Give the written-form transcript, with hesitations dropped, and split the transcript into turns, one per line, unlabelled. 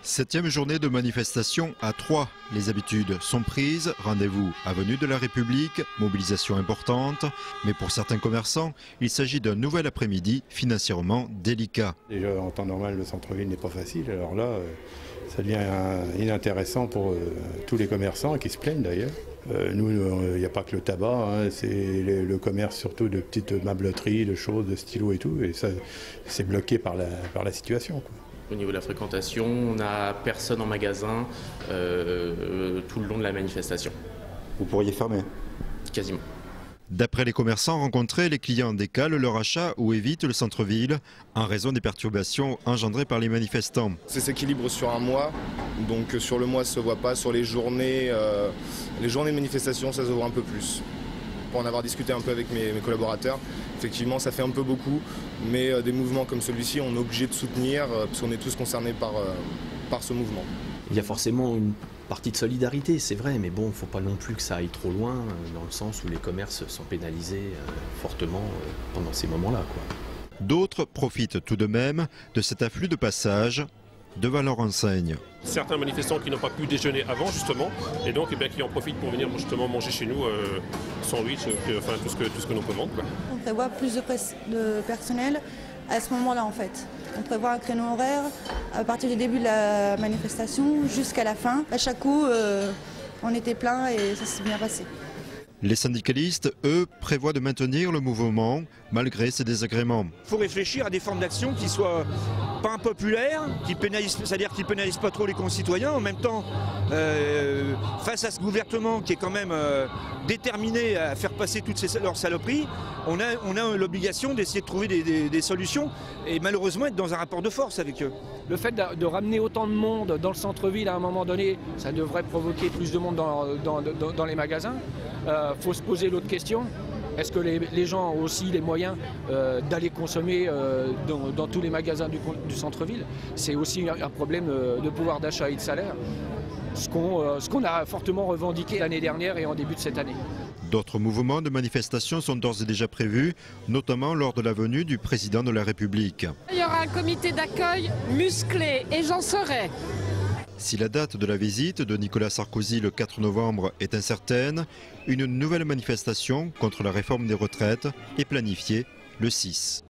Septième journée de manifestation à Troyes. Les habitudes sont prises. Rendez-vous avenue de la République, mobilisation importante. Mais pour certains commerçants, il s'agit d'un nouvel après-midi financièrement délicat.
Déjà en temps normal, le centre-ville n'est pas facile. Alors là, ça devient inintéressant pour tous les commerçants qui se plaignent d'ailleurs. Nous, il n'y a pas que le tabac, hein, c'est le commerce surtout de petites meubles-teries, de choses, de stylos et tout. Et ça, c'est bloqué par la situation, quoi.
Au niveau de la fréquentation, on n'a personne en magasin tout le long de la manifestation.
Vous pourriez fermer?
Quasiment.
D'après les commerçants rencontrés, les clients décalent leur achat ou évitent le centre-ville en raison des perturbations engendrées par les manifestants.
Ça s'équilibre sur un mois, donc sur le mois ça ne se voit pas. Sur les journées de manifestation, ça se voit un peu plus. Pour en avoir discuté un peu avec mes collaborateurs, effectivement ça fait un peu beaucoup, mais des mouvements comme celui-ci on est obligé de soutenir parce qu'on est tous concernés par ce mouvement.
Il y a forcément une partie de solidarité, c'est vrai, mais bon, il ne faut pas non plus que ça aille trop loin, dans le sens où les commerces sont pénalisés fortement pendant ces moments-là, quoi.
D'autres profitent tout de même de cet afflux de passage devant leur enseigne.
Certains manifestants qui n'ont pas pu déjeuner avant justement et donc qui en profitent pour venir justement manger chez nous sandwich, enfin tout ce que l'on commande, quoi.
On prévoit plus de personnel à ce moment-là en fait. On prévoit un créneau horaire à partir du début de la manifestation jusqu'à la fin. À chaque coup, on était plein et ça s'est bien passé.
Les syndicalistes, eux, prévoient de maintenir le mouvement malgré ces désagréments.
Il faut réfléchir à des formes d'action qui soient pas impopulaires, c'est-à-dire qui pénalisent pas trop les concitoyens. En même temps, face à ce gouvernement qui est quand même déterminé à faire passer toutes leurs saloperies, on a l'obligation d'essayer de trouver des solutions et malheureusement être dans un rapport de force avec eux.
Le fait de ramener autant de monde dans le centre-ville à un moment donné, ça devrait provoquer plus de monde dans les magasins. Faut se poser l'autre question. Est-ce que les gens ont aussi les moyens d'aller consommer dans tous les magasins du centre-ville? C'est aussi un problème de pouvoir d'achat et de salaire, ce qu'on a fortement revendiqué l'année dernière et en début de cette année.
D'autres mouvements de manifestation sont d'ores et déjà prévus, notamment lors de la venue du président de la République.
Il y aura un comité d'accueil musclé et j'en serai.
Si la date de la visite de Nicolas Sarkozy le 4 novembre est incertaine, une nouvelle manifestation contre la réforme des retraites est planifiée le 6.